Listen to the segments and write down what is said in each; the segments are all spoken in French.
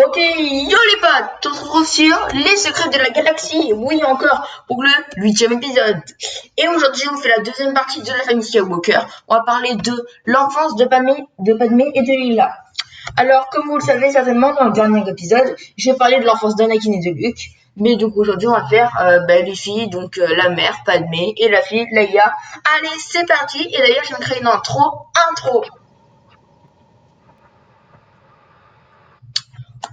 Ok, yo les potes, on se retrouve sur les secrets de la galaxie, oui encore, pour le 8e épisode. Et aujourd'hui on fait la deuxième partie de la famille Skywalker, on va parler de l'enfance de Padmé et de Lila. Alors comme vous le savez certainement dans le dernier épisode, j'ai parlé de l'enfance d'Anakin et de Luke, mais donc aujourd'hui on va faire les filles, donc la mère Padmé et la fille Leia. Allez c'est parti, et d'ailleurs je vais me créer une intro.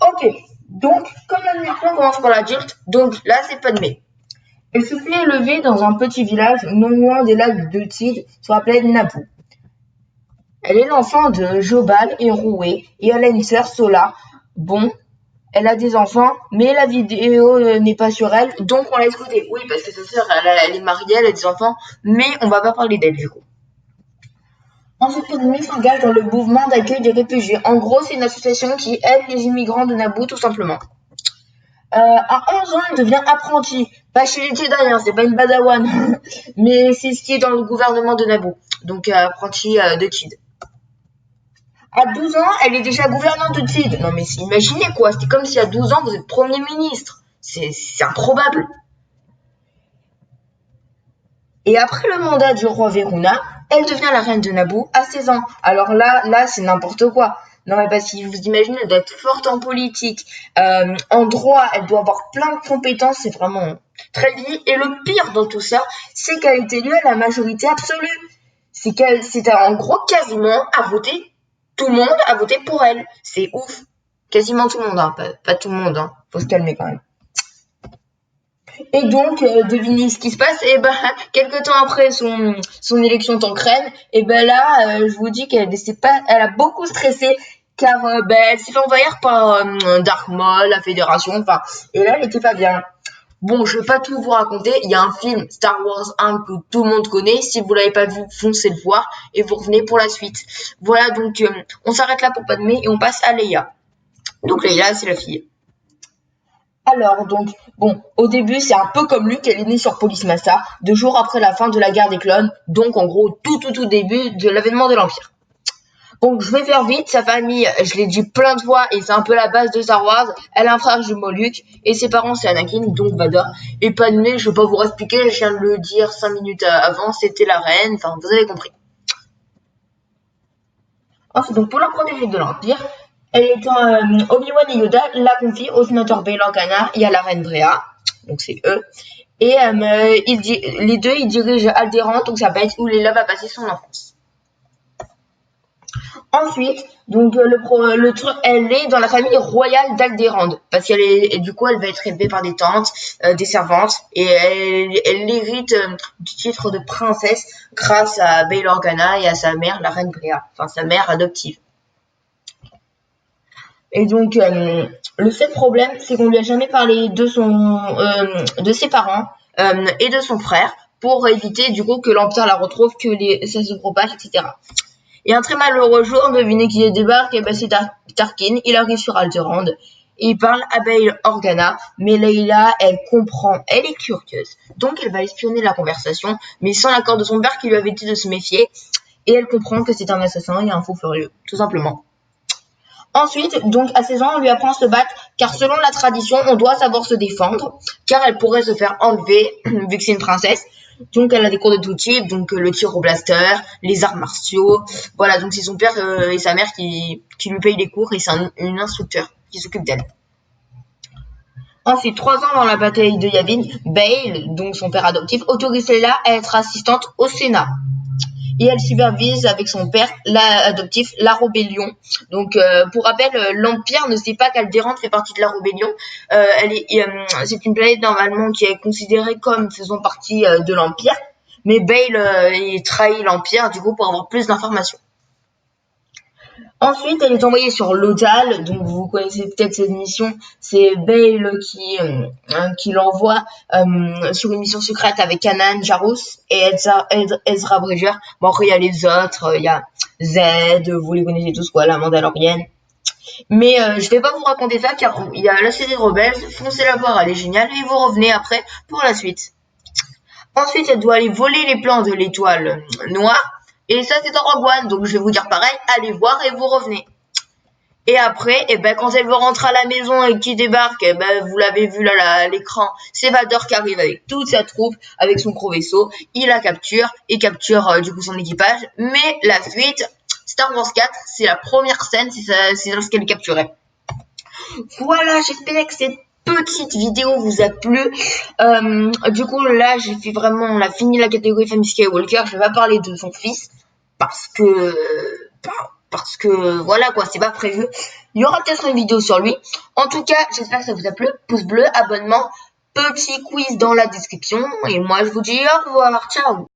Ok, donc, comme la dernière fois, on commence par l'adulte. Donc, là, c'est Padmé. Elle se fait élever dans un petit village non loin des lacs de Tid, sur la planète Naboo. Elle est l'enfant de Jobal et Roué, et elle a une sœur, Sola. Bon, elle a des enfants, mais la vidéo n'est pas sur elle, donc on laisse côté. Oui, parce que sa sœur, elle est mariée, elle a des enfants, mais on va pas parler d'elle, du coup. Ensuite, Padmé s'engage dans le mouvement d'accueil des réfugiés. En gros, c'est une association qui aide les immigrants de Naboo, tout simplement. À 11 ans, elle devient apprentie. Pas chez les Jedi, hein, c'est pas une Padawan. Mais c'est ce qui est dans le gouvernement de Naboo. Donc, apprentie de Tid. À 12 ans, elle est déjà gouvernante de Tid. Non mais imaginez quoi, c'est comme si à 12 ans, vous êtes Premier ministre. C'est improbable. Et après le mandat du roi Veruna, elle devient la reine de Naboo à 16 ans. Alors là, c'est n'importe quoi. Non mais parce que vous imaginez, elle doit être forte en politique, en droit, elle doit avoir plein de compétences, c'est vraiment très bien. Et le pire dans tout ça, c'est qu'elle est élue à la majorité absolue. C'est en gros quasiment à voter, tout le monde a voté pour elle. C'est ouf. Quasiment tout le monde, hein, pas tout le monde, hein. Faut se calmer quand même. Et donc, devinez ce qui se passe. Et ben, quelques temps après son élection en tant que reine, et ben là, je vous dis elle a beaucoup stressé car elle s'est fait envahir par Dark Maul, la Fédération, enfin, et là, elle était pas bien. Bon, je vais pas tout vous raconter. Il y a un film Star Wars 1 que tout le monde connaît. Si vous l'avez pas vu, foncez le voir et vous revenez pour la suite. Voilà, donc on s'arrête là pour Padmé et on passe à Leia. Donc Leia, c'est la fille. Alors, donc, bon, au début, c'est un peu comme Luke, elle est née sur Polis Massa, 2 jours après la fin de la guerre des clones, donc en gros, tout début de l'avènement de l'Empire. Donc, je vais faire vite, sa famille, je l'ai dit plein de fois, et c'est un peu la base de Star Wars, elle a un frère jumeau Luke, et ses parents, c'est Anakin, donc Vador, et Padmé, je vais pas vous expliquer, je viens de le dire 5 minutes avant, c'était la reine, enfin, vous avez compris. Ensuite, donc, pour la protéger de l'Empire, Obi-Wan et Yoda la confient au sénateur Bail Organa et à la reine Brea, donc c'est eux. Et les deux, ils dirigent Alderaan, donc ça va être où Leia va passer son enfance. Ensuite, donc elle est dans la famille royale d'Alderaan, parce du coup, elle va être élevée par des tantes, des servantes, et elle hérite du titre de princesse grâce à Bail Organa et à sa mère, la reine Brea, enfin sa mère adoptive. Et donc, le seul problème, c'est qu'on lui a jamais parlé de ses parents et de son frère pour éviter du coup que l'Empire la retrouve, ça se propage, etc. Et un très malheureux jour, devinez qui débarque, et ben c'est Tarkin. Il arrive sur Alderaan et il parle à Bail Organa, mais Leila, elle comprend, elle est curieuse, donc elle va espionner la conversation, mais sans l'accord de son père qui lui avait dit de se méfier, et elle comprend que c'est un assassin et un fou furieux, tout simplement. Ensuite, donc à 16 ans, on lui apprend à se battre, car selon la tradition, on doit savoir se défendre, car elle pourrait se faire enlever, vu que c'est une princesse. Donc elle a des cours de tout type, donc le tir au blaster, les arts martiaux. Voilà, donc c'est son père et sa mère qui lui payent les cours, et c'est un instructeur qui s'occupe d'elle. Ensuite, 3 ans avant la bataille de Yavin, Bail, donc son père adoptif, autorise Leila à être assistante au Sénat. Et elle supervise avec son père adoptif la rébellion. Donc, pour rappel, l'Empire ne sait pas qu'Alderaan fait partie de la rébellion. C'est une planète normalement qui est considérée comme faisant partie de l'Empire, mais Bail il trahit l'Empire du coup pour avoir plus d'informations. Ensuite, elle est envoyée sur Lothal, donc vous connaissez peut-être cette mission, c'est Bail qui l'envoie sur une mission secrète avec Kanan Jarrus et Ezra Bridger. Bon, après, il y a les autres, il y a Z, vous les connaissez tous, quoi, la Mandalorienne. Mais je vais pas vous raconter ça, car il y a la série Rebels, foncez la voir, elle est géniale, et vous revenez après pour la suite. Ensuite, elle doit aller voler les plans de l'étoile noire, et ça, c'est dans Rogue One, donc je vais vous dire pareil, allez voir et vous revenez. Et après, quand elle veut rentrer à la maison et qui débarque, vous l'avez vu là, à l'écran, c'est Vador qui arrive avec toute sa troupe, avec son gros vaisseau. Il la capture et capture du coup son équipage. Mais la suite, Star Wars 4, c'est la première scène, c'est lorsqu'elle est capturée. Voilà, j'espère que cette petite vidéo vous a plu. Du coup, là, on a fini la catégorie famille Skywalker. Je vais pas parler de son fils parce que, voilà quoi, c'est pas prévu. Il y aura peut-être une vidéo sur lui. En tout cas, j'espère que ça vous a plu. Pouce bleu, abonnement, petit quiz dans la description. Et moi, je vous dis au revoir. Ciao.